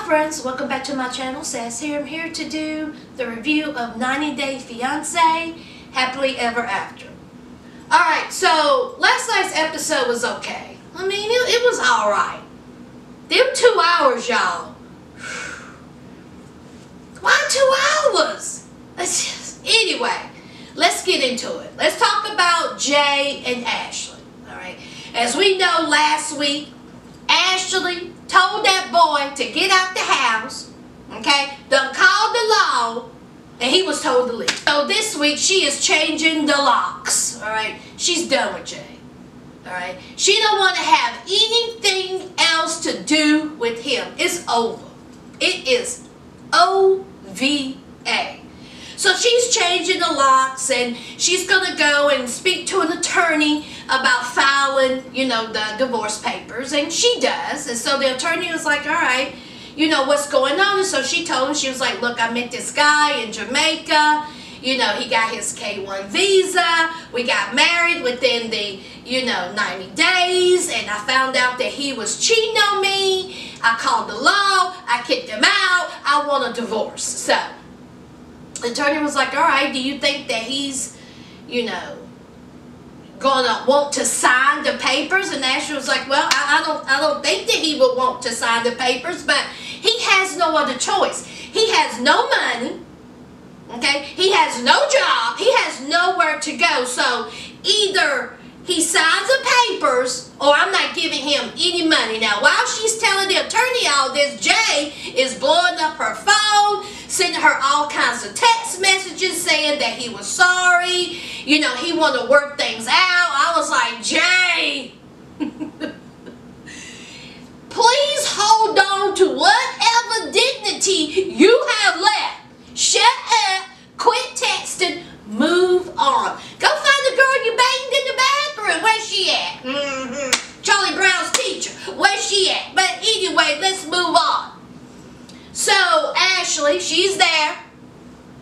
friends, welcome back to my channel. Sass here. I'm here to do the review of 90 Day Fiance Happily Ever After. Alright, so last night's episode was okay. I mean, it was alright. Them 2 hours, y'all. Why 2 hours? Anyway, let's get into it. Let's talk about Jay and Ashley. Alright, as we know, last week, Ashley told that boy to get out the house, okay? Done called the law, and he was told to leave. So this week, she is changing the locks, all right? She's done with Jay, all right? She don't want to have anything else to do with him. It's over. It is O-V-A. So she's changing the locks, and she's going to go and speak to an attorney about filing, you know, the divorce papers, and she does. And so the attorney was like, all right, you know, what's going on? And so she told him, she was like, look, I met this guy in Jamaica. You know, he got his K-1 visa. We got married within the, 90 days, and I found out that he was cheating on me. I called the law. I kicked him out. I want a divorce. So the attorney was like, all right, do you think that he's, gonna want to sign the papers? And Ashley was like, well, I don't think that he would want to sign the papers, but he has no other choice. He has no money, okay? He has no job. He has nowhere to go. So either he signs the papers or I'm not giving him any money. Now, while she's telling the attorney all this, Jay is blowing up her phone, sending her all kinds of text messages saying that he was sorry. He wanted to work things out. I was like, Jay, please hold on to whatever dignity you have left. Shut up, quit texting, move on. Go find the girl you banged in the bathroom. Where's she at? Charlie Brown's teacher. Where's she at? But anyway, let's move on. So Ashley, she's there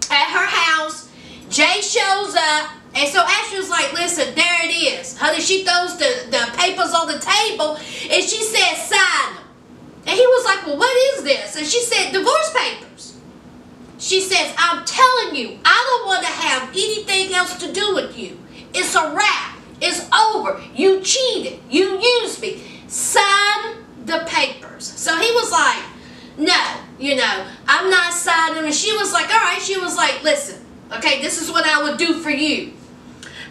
at her house. Jay shows up. And so Ashley was like, listen, there it is. Honey, she throws the papers on the table and she said, sign them. And he was like, well, what is this? And she said, divorce papers. She says, I'm telling you, I don't want to have anything else to do with you. It's a wrap. It's over. You cheated. You used me. Sign the papers. So he was like, no, I'm not signing them. And she was like, all right. She was like, listen, okay, this is what I would do for you.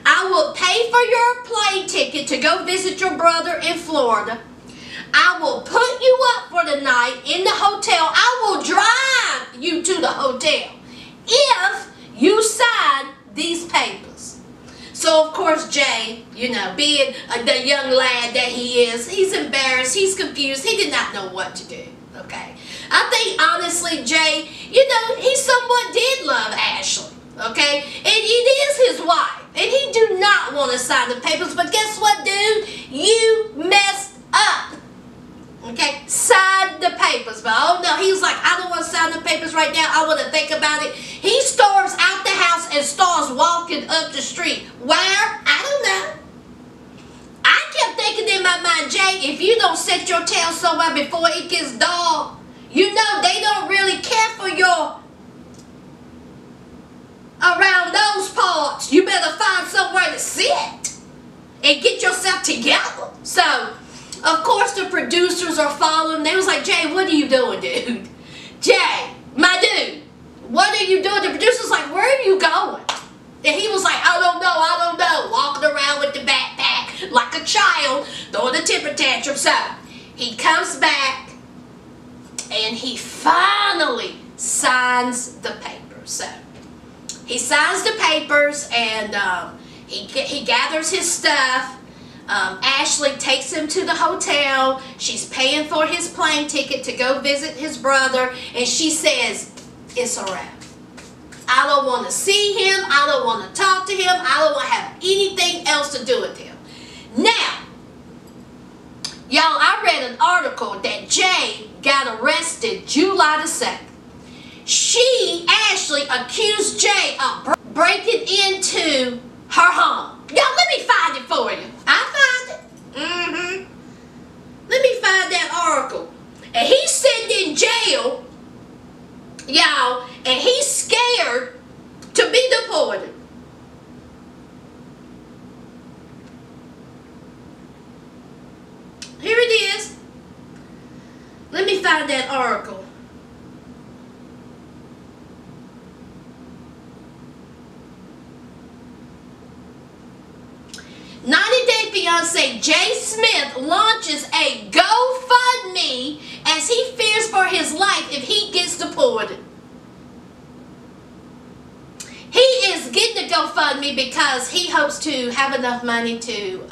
I will pay for your plane ticket to go visit your brother in Florida. I will put you up for the night in the hotel. I will drive you to the hotel if you sign these papers. So, of course, Jay, being the young lad that he is, he's embarrassed, he's confused, he did not know what to do, okay? I think, honestly, Jay, he somewhat did love Ashley, okay? And it is his wife, and he do not want to sign the papers, but guess what, dude? You messed up. Okay, sign the papers. But oh no, he was like, I don't want to sign the papers right now. I want to think about it. He storms out the house and starts walking up the street. Where? I don't know. I kept thinking in my mind, Jay, if you don't set your tail somewhere before it gets dark, they don't really care for your around those parts. You better find somewhere to sit and get yourself together. So, of course, the producers are following. They was like, Jay, what are you doing, dude? Jay, my dude, what are you doing? The producer's like, where are you going? And he was like, I don't know. Walking around with the backpack like a child, throwing a temper tantrum. So, he comes back, and he finally signs the papers. So, he signs the papers, and he gathers his stuff. Ashley takes him to the hotel. She's paying for his plane ticket to go visit his brother. And she says, it's a wrap. I don't want to see him. I don't want to talk to him. I don't want to have anything else to do with him. Now, y'all, I read an article that Jay got arrested July the 2nd. Ashley, accused Jay of breaking into her home. Y'all, let me find it for you. I found it. Let me find that article. And he's sitting in jail find that article. "90 Day Fiance Jay Smith launches a GoFundMe as he fears for his life if he gets deported." He is getting the GoFundMe because he hopes to have enough money to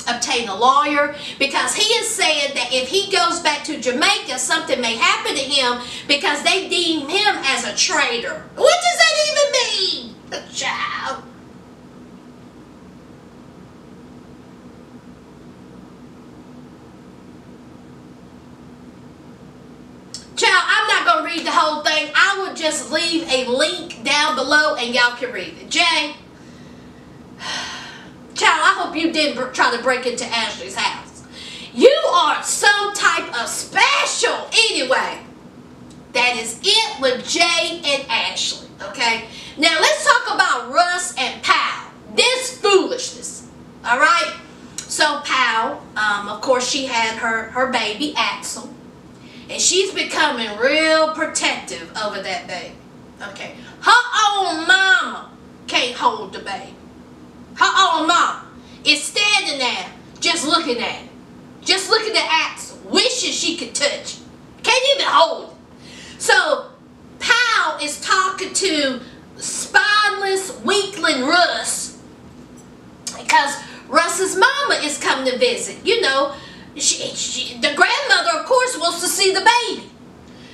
obtain a lawyer, because he is saying that if he goes back to Jamaica, something may happen to him because they deem him as a traitor. What does that even mean? Child. Child, I'm not going to read the whole thing. I will just leave a link down below and y'all can read it. Jay, child, I hope you didn't try to break into Ashley's house. You are some type of special. Anyway, that is it with Jay and Ashley, okay? Now, let's talk about Russ and Pal. This foolishness, all right? So, Pal, of course, she had her baby, Axel. And she's becoming real protective over that baby. Okay. Her own mama can't hold the baby. Her own mama is standing there just looking at it. Just looking at Axel. Wishing she could touch it. Can't even hold it. So, Pal is talking to spineless weakling Russ. Because Russ's mama is coming to visit. You know, the grandmother, of course, wants to see the baby.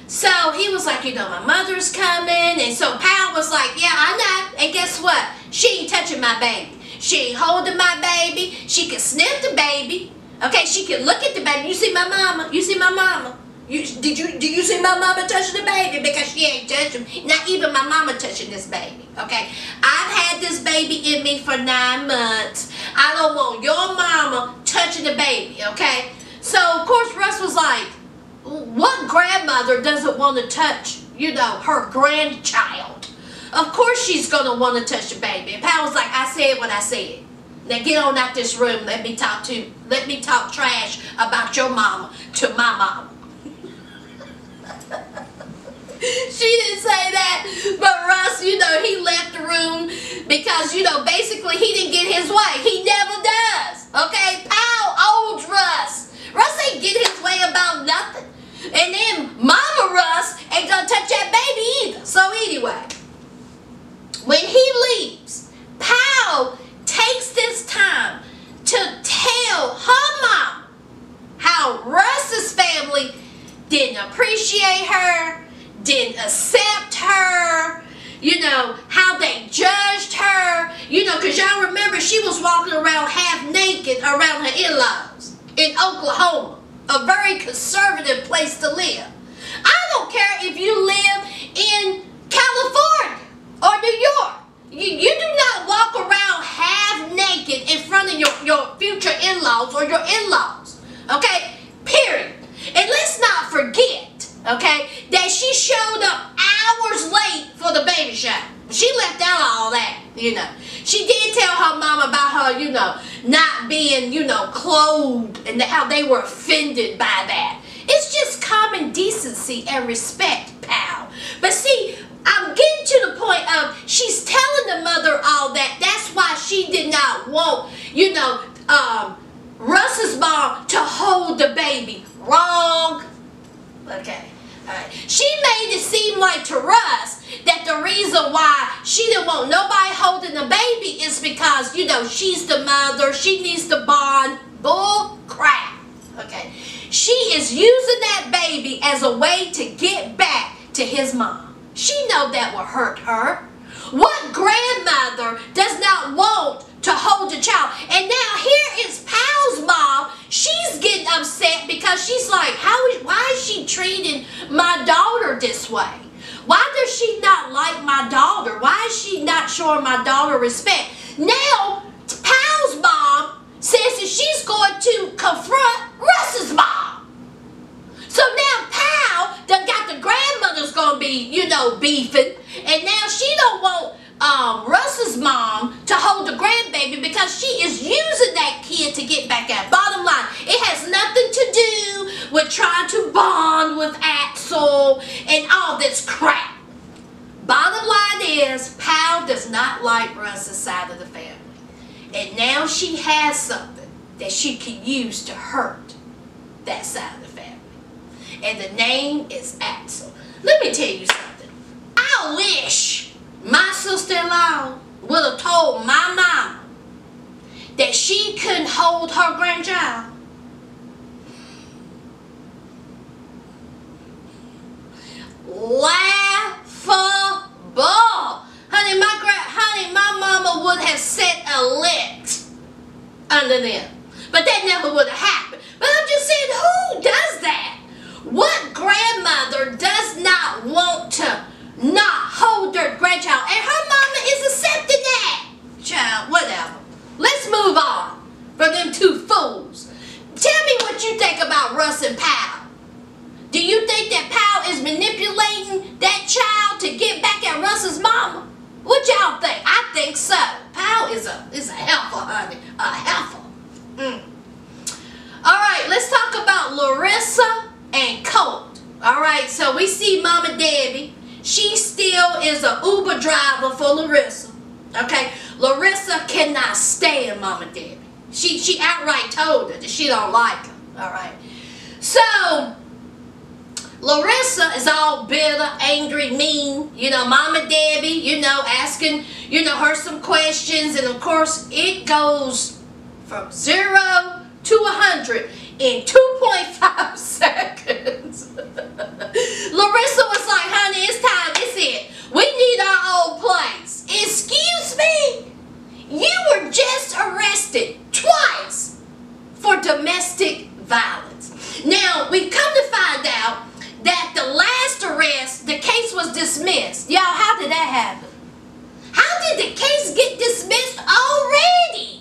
So he was like, you know, my mother's coming. And so Pal was like, yeah, I know. And guess what? She ain't touching my baby. She ain't holding my baby. She can sniff the baby. Okay, she can look at the baby. You see my mama? You see my mama? Do you see my mama touching the baby? Because she ain't touching. Not even my mama touching this baby. Okay, I've had this baby in me for 9 months. I don't want your mama touching the baby. Okay, so of course Russ was like, what grandmother doesn't want to touch, you know, her grandchild? Of course she's gonna want to touch the baby. And Pal was like, I said what I said. Now get on out this room. Let me talk trash about your mama to my mama. She didn't say that, but Russ, you know, he left the room because, you know, basically he didn't get his way. He never does, okay? Pal owes Russ. Russ ain't get his way about nothing. And then Mama Russ ain't gonna touch that baby either. So anyway, when he leaves, Pal takes this time to tell her mom how Russ's family didn't appreciate her, didn't accept her, you know, how they judged her, you know, because y'all remember she was walking around half naked around her in-laws in Oklahoma, a very conservative place to live. I don't care if you live in California or New York. You do not walk around half naked in front of your future in-laws or your in-laws, okay, period. And let's not forget, okay, that she showed up hours late for the baby shower. She left out all that, you know. She did tell her mom about her, you know, not being, you know, clothed and how they were offended by that. It's just common decency and respect, Pal. But see, I'm getting to the point of she's telling the mother all that. That's why she did not want, you know, Russ's mom to hold the baby. Wrong. Okay. Alright. She made it seem like to Russ that the reason why she didn't want nobody holding the baby is because, you know, she's the mother. She needs to bond. Bull crap. Okay. She is using that baby as a way to get back to his mom. She know that will hurt her. What grandmother does not want to hold a child? And now here is Pal's mom. She's getting upset because she's like, why is she treating my daughter this way? Why does she not like my daughter? Why is she not showing my daughter respect? Now, Pal's mom says that she's going to confront Russ's mom. So now Pal done got the grandmother's going to be, you know, beefing. And now she don't want Russ's mom to hold the grandbaby because she is using that kid to get back at. Bottom line, it has nothing to do with trying to bond with Axel and all this crap. Bottom line is, Pal does not like Russ's side of the family. And now she has something that she can use to hurt that side of the family. And the name is Axel. Let me tell you something. I wish my sister-in-law would have told my mom that she couldn't hold her grandchild. Laughable. Honey, my mama would have set a lick under them. But that never would have happened. But I'm just saying, who does that? What grandmother does not want to not hold their grandchild? And her mama is accepting that. Child, whatever. Let's move on from them two fools. Tell me what you think about Russ and Pal. Do you think that Pal is manipulating that child to get back at Russ's mama? What y'all think? I think so. Pal is a heifer, honey. A heifer. Alright, let's talk about Larissa and Colt. Alright, so we see Mama Debbie. She still is an Uber driver for Larissa. Okay, Larissa cannot stand Mama Debbie. She outright told her that she don't like her. Alright. So Larissa is all bitter, angry, mean. You know, Mama Debbie, you know, asking, you know, her some questions. And of course, it goes from 0 to 100 in 2.5 seconds. Larissa was like, honey, it's time. It's it. We need our old place. Excuse me? You were just arrested twice for domestic violence. Now, we've come to find out that the last arrest, the case was dismissed. Y'all, how did that happen? How did the case get dismissed already?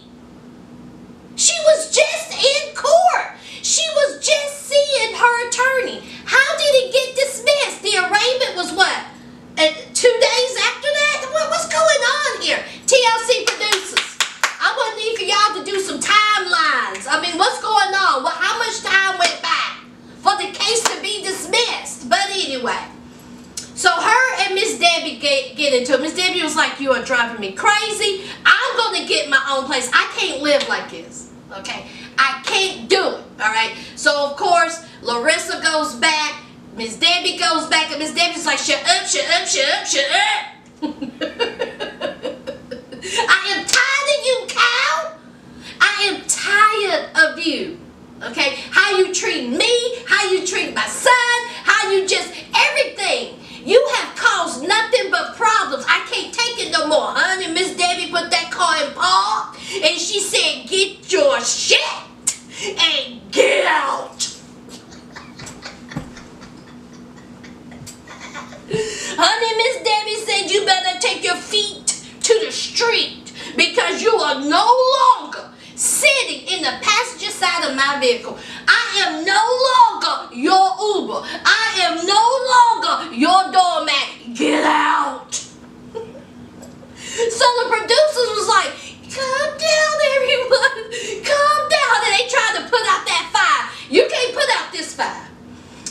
She was just in court. She was just seeing her attorney. How did it get dismissed? The arraignment was what? 2 days after that? What's going on here? TLC producers, I want need for y'all to do some timelines. I mean, what's going on? Well, how much time went by for the case to be dismissed? But anyway, so her and Miss Debbie get into it. Miss Debbie was like, you are driving me crazy. I'm going to get my own place. I can't live like this. Okay? I can't do it. Alright? So, of course, Larissa goes back. Miss Debbie goes back. And Miss Debbie's like, shut up, shut up, shut up, shut up. I am tired of you, cow. I am tired of you. Okay? How you treat me, how you treat my son, how you just, everything. You have caused nothing but problems. I can't take it no more, honey. Miss Debbie put that car in park, and she said, get your shit and get out. Honey, Miss Debbie said you better take your feet to the street because you are no longer sitting in the passenger side of my vehicle. I am no longer your Uber. I am no longer your doormat. Get out. So the producers was like, calm down, everyone. Calm down. And they tried to put out that fire. You can't put out this fire.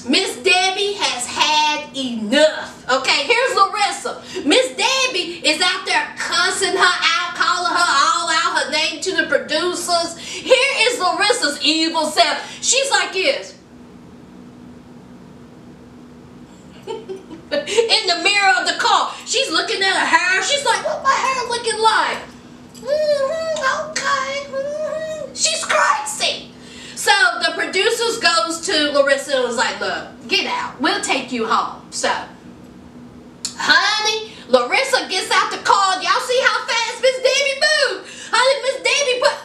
Miss Debbie has had enough. Okay, here's Larissa. Miss Debbie is out there cussing her out, calling her all out, her name to the producers. Here is Larissa's evil self. She's like this. In the mirror of the car. She's looking at her hair. She's like, what's my hair looking like? Okay. She's crazy. So the producers goes to Larissa and was like, look, get out. We'll take you home. So, honey, Larissa gets out the car. Y'all see how fast Miss Debbie moved? Honey, Miss Debbie put...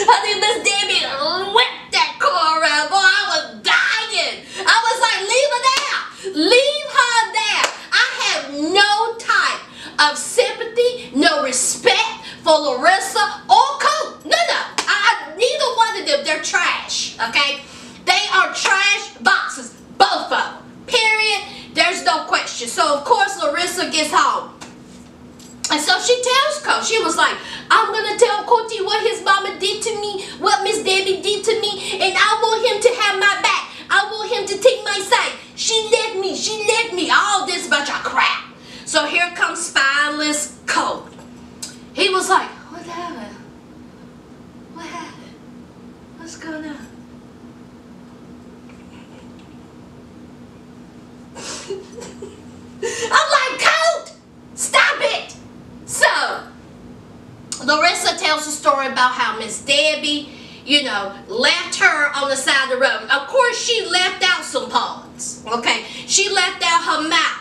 Honey, Miss Debbie whipped that car around. Boy, I was dying. I was like, leave her there. Leave her there. I have no type of sympathy, no respect for Larissa or Colt. No. Neither one of them, they're trash, okay? They are trash boxes, both of them, period. There's no question. So, of course, Larissa gets home. And so she tells Colt, she was like, I'm going to tell Coty what his mama did to me, what Miss Debbie did to me, and I want him to have my back. I want him to take my side. She left me, all this bunch of crap. So here comes spineless Colt. He was like, what happened? What happened? What's going on? I'm like, Colt, stop it. So, Larissa tells a story about how Miss Debbie, you know, left her on the side of the road. Of course, she left out some parts, okay? She left out her mouth.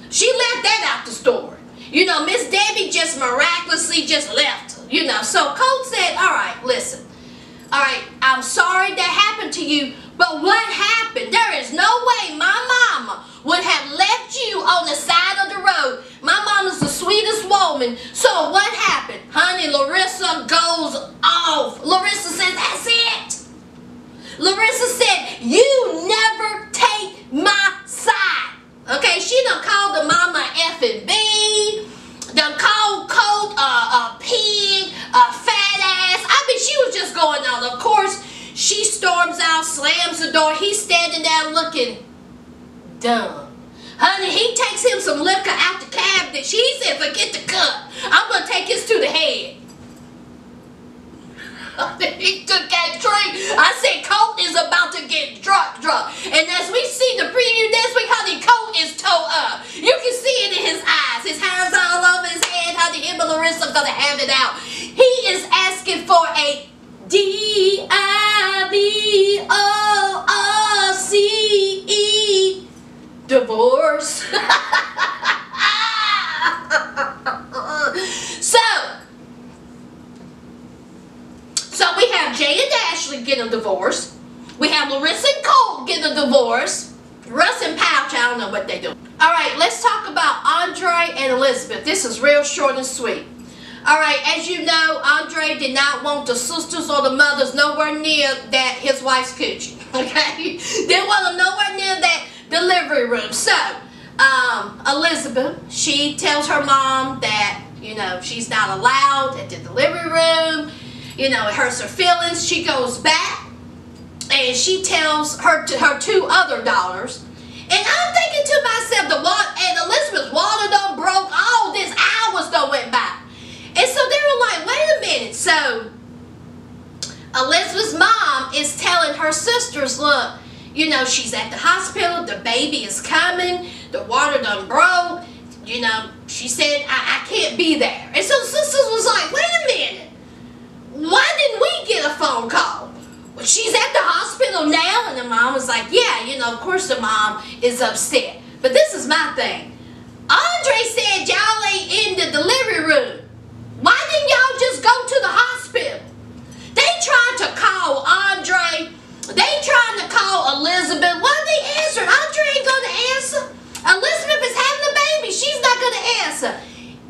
She left that out the story. You know, Miss Debbie just miraculously just left her, you know. So Colt said, all right, listen. All right, I'm sorry that happened to you, but what happened? There is no way my mama would have left you on the side of the road. My mama's the sweetest woman. So what happened? Honey, Larissa goes off. Larissa says, that's it. Larissa said, you never take my side. Okay, she done called the mama effing B, done called Colt a pig, a fat ass. I mean, she was just going on. Of course, she storms out, slams the door. He's standing there looking dumb. Honey, he takes him some liquor out the cabinet. She said, forget the cup. I'm going to take his to the head. He took that drink. I said, Colt is about to get drunk. And as we see the preview this week, honey, Colt is toe up. You can see it in his eyes. His hair's all over his head. Honey, him and Larissa going to have it out. He is asking for a D-I-V-O-R-C-E divorce. So we have Jay and Ashley getting a divorce. We have Larissa and Colt getting a divorce. Russ and Pouch, I don't know what they do. Alright, let's talk about Andre and Elizabeth. This is real short and sweet. Alright, as you know, Andre did not want the sisters or the mothers nowhere near that his wife's coochie. Okay? Didn't want them nowhere near that delivery room. So, Elizabeth, she tells her mom that, you know, she's not allowed at the delivery room. You know, it hurts her feelings. She goes back and she tells her two other daughters. And I'm thinking to myself, and Elizabeth's water done broke. All this hours done went by. And so they were like, wait a minute. So Elizabeth's mom is telling her sisters, look, you know, she's at the hospital. The baby is coming. The water done broke. You know, she said, I can't be there. And so the sisters was like, wait a minute. Why didn't we get a phone call? Well, she's at the hospital now. And the mom was like, yeah, you know, of course the mom is upset. But this is my thing. Andre said y'all ain't in the delivery room. Why didn't y'all just go to the hospital? They tried to call Andre. They tried to call Elizabeth. Why did they answer? Andre ain't going to answer. Elizabeth is having a baby. She's not going to answer.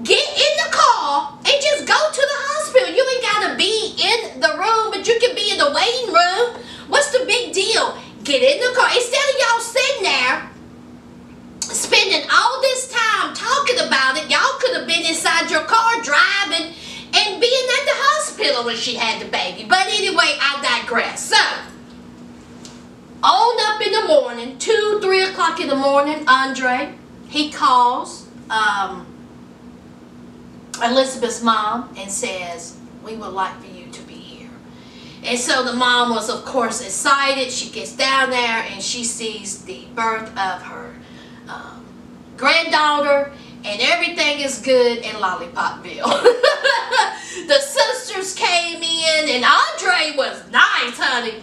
Get in the car and just go to the hospital. You ain't got to be in the room, but you can be in the waiting room. What's the big deal? Get in the car. Instead of y'all sitting there, spending all this time talking about it, y'all could have been inside your car driving and being at the hospital when she had the baby. But anyway, I digress. So, on up in the morning, 2, 3 o'clock in the morning, Andre, he calls Elizabeth's mom and says, we would like for you to be here. And so the mom was, of course, excited. She gets down there and she sees the birth of her granddaughter, and everything is good in Lollipopville. The sisters came in, and Andre was nice, honey.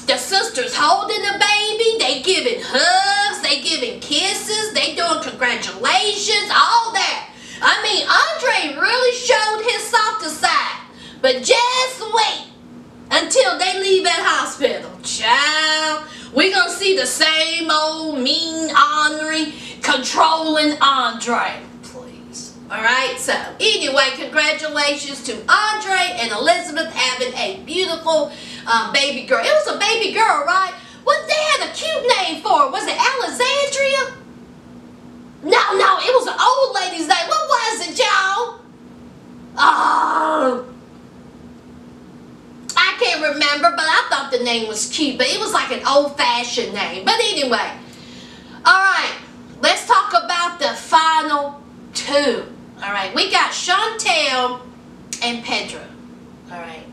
The sisters holding the baby, they giving hugs, they giving kisses, they doing congratulations, all that. I mean, Andre really showed his softer side. But just wait until they leave that hospital. Child, we're going to see the same old mean, ornery, controlling Andre. Please. Alright, so anyway, congratulations to Andre and Elizabeth having a beautiful baby girl. It was a baby girl, right? What they had a cute name for? Was it Alexandria? No, it was an old lady's name. What was it, y'all? Oh, the name was cute, but it was like an old-fashioned name. But anyway, all right, let's talk about the final two. All right, we got Chantel and Pedro. All right.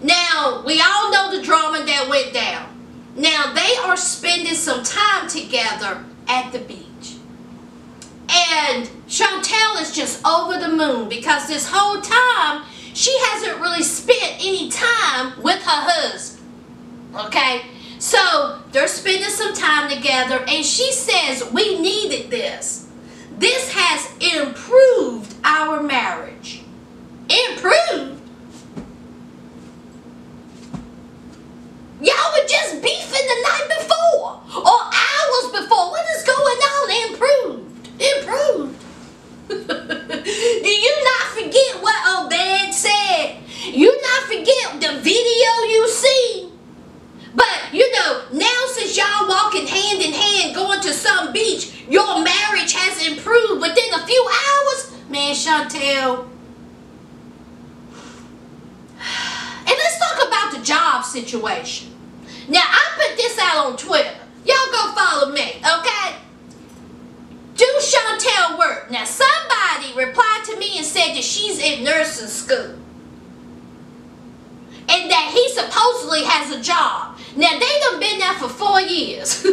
Now, we all know the drama that went down. Now, they are spending some time together at the beach. And Chantel is just over the moon because this whole time, she hasn't really spent any time with her husband. Okay? So, they're spending some time together, and she says, we needed this. This has improved our marriage. Improved? Y'all were just beefing the night before or hours before. What is going on? Improved. Improved. Do you not forget what Obed said? You not forget the video you see? But, you know, now since y'all walking hand in hand going to some beach, your marriage has improved within a few hours? Man, Chantel. And let's talk about the job situation. Now, I put this out on Twitter. Y'all go follow me, okay? Do Chantel work? Now, somebody replied to me and said that she's in nursing school. And that he supposedly has a job. Now, they done been there for 4 years.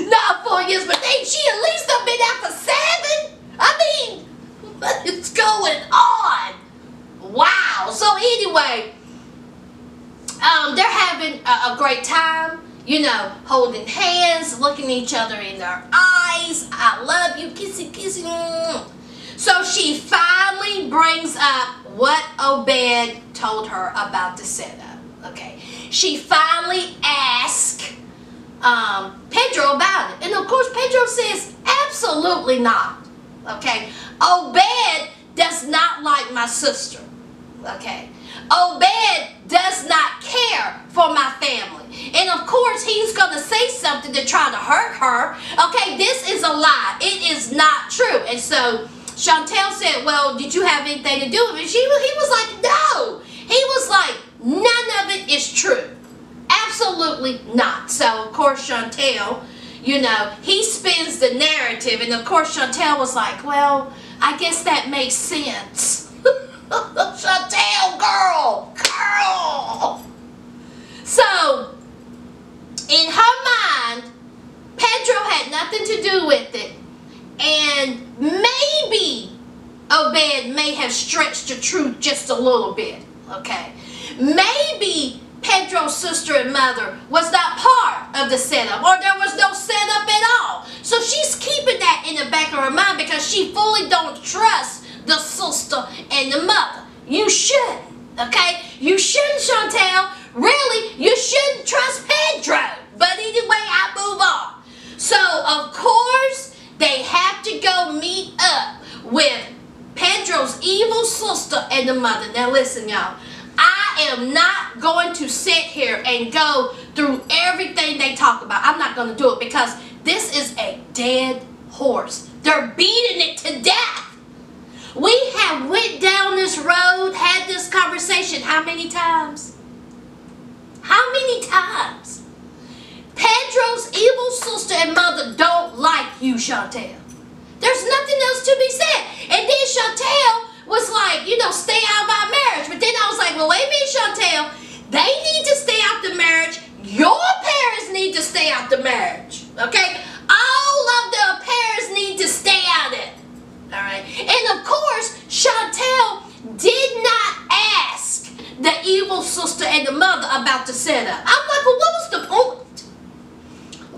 Not 4 years, but she at least done been there for 7. I mean, what is going on? Wow. So, anyway, they're having a great time, you know, holding hands, looking each other in their eyes. I love you, kissy, kissy. So she finally brings up what Obed told her about the setup. Okay. She finally asked Pedro about it. And of course, Pedro says, absolutely not. Okay. Obed does not like my sister. Okay. Obed does not care for my family. And of course, he's going to say something to try to hurt her. Okay, this is a lie. It is not true. And so Chantel said, well, did you have anything to do with it? He was like, no. He was like, none of it is true. Absolutely not. So, of course, Chantel, you know, he spins the narrative. And of course, Chantel was like, well, I guess that makes sense. Chantel, girl. So, in her mind, Pedro had nothing to do with it. And maybe Obed may have stretched the truth just a little bit. Okay. Maybe Pedro's sister and mother was not part of the setup, or there was no setup at all. So she's keeping that in the back of her mind because she fully don't trust the sister and the mother. You shouldn't, okay? You shouldn't, Chantel. Really, you shouldn't trust Pedro. But anyway, I move on. So, of course, they have to go meet up with Pedro's evil sister and the mother. Now, listen, y'all. I am not going to sit here and go through everything they talk about. I'm not going to do it because this is a dead horse. They're beating it to death. We have went down this road, had this conversation how many times? How many times? Pedro's evil sister and mother don't like you, Chantel. There's nothing else to be said. And then Chantel was like, you know, stay out of our marriage. But then I was like, well, wait a minute, Chantel. They need to stay out the marriage. Your parents need to stay out the marriage. Okay? All of the parents need to stay out of it. All right? And of course, Chantel did not ask the evil sister and the mother about the setup. I'm like, well, what was the point?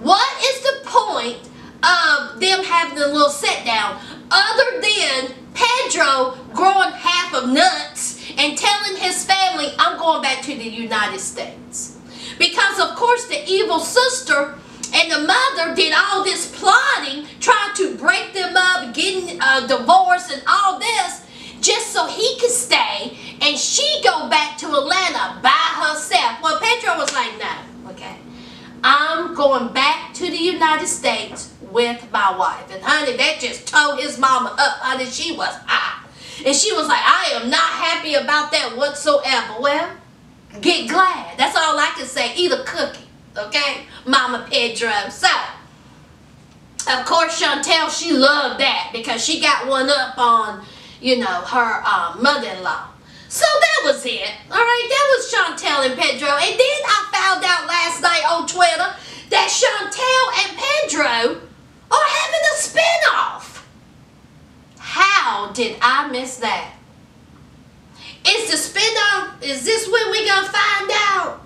What is the point of them having a little sit down other than Pedro growing half of nuts and telling his family, I'm going back to the United States? Because, of course, the evil sister and the mother did all this plotting, trying to break them up, getting a divorce and all this, just so he could stay and she go back to Atlanta by herself. Well, Pedro was like, no, okay. I'm going back to the United States with my wife. And honey, that just tore his mama up. Honey, she was hot. And she was like, I am not happy about that whatsoever. Well, get glad. That's all I can say. Eat a cookie, okay, Mama Pedro. So, of course, Chantel, she loved that because she got one up on, you know, her mother-in-law. So that was it. All right, that was Chantel and Pedro. And then I found out last night on Twitter that Chantel and Pedro are having a spinoff. How did I miss that? Is the spinoff, is this when we gonna find out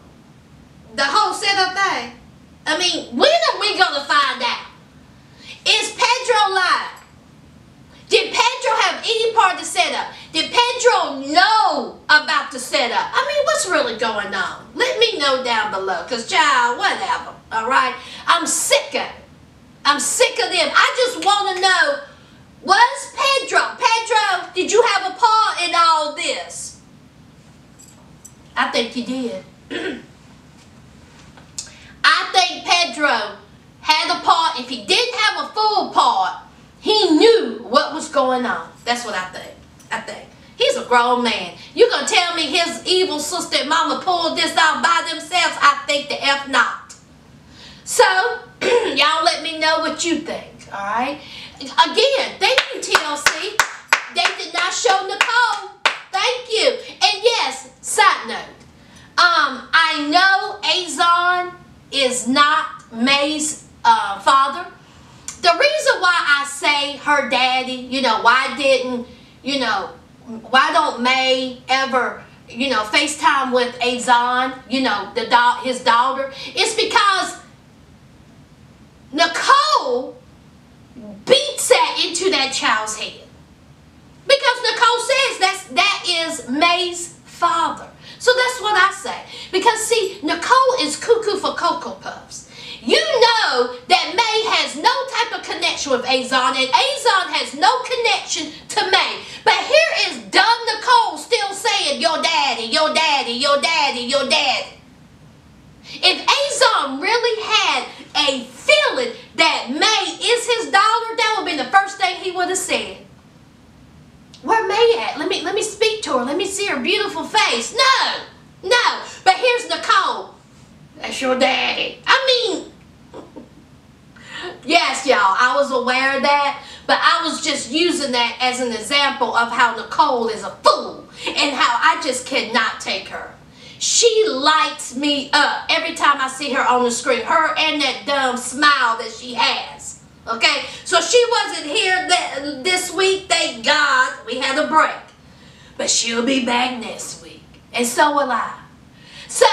the whole setup thing? I mean, when are we gonna find out? Is Pedro lying? Did Pedro have any part of the setup? Did Pedro know about the setup? I mean, what's really going on? Let me know down below, because child, whatever, all right? I'm sick of it. I'm sick of them. I just want to know, was Pedro, did you have a part in all this? I think you did. I think Pedro had a part. If he didn't have a full part, he knew what was going on. That's what I think. He's a grown man. You gonna tell me his evil sister and mama pulled this out by themselves? I think the F not. So, y'all let me know what you think, alright? Again, thank you, TLC. They did not show Nicole. Thank you. And yes, side note. I know Azon is not May's father. The reason why I say her daddy, you know, why don't May ever, you know, FaceTime with Azon, you know, his daughter, is because Nicole beats that into that child's head. Because Nicole says that is May's father. So that's what I say. Because see, Nicole is cuckoo for Cocoa Puffs. You know that May has no type of connection with Azon, and Azon has no connection to May. But here is dumb Nicole still saying, your daddy, your daddy, your daddy, your daddy. If Azon really had a feeling that May is his daughter, that would be the first thing he would have said. Where May at? Let me speak to her. Let me see her beautiful face. No. But here's Nicole. That's your daddy. I mean, yes, y'all, I was aware of that, but I was just using that as an example of how Nicole is a fool and how I just cannot take her. She lights me up every time I see her on the screen. Her and that dumb smile that she has. Okay, so she wasn't here this week, thank God. We had a break. But she'll be back next week. And so will I. So,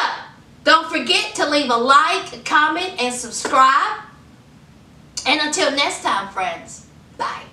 don't forget to leave a like, comment, and subscribe. And until next time, friends, bye.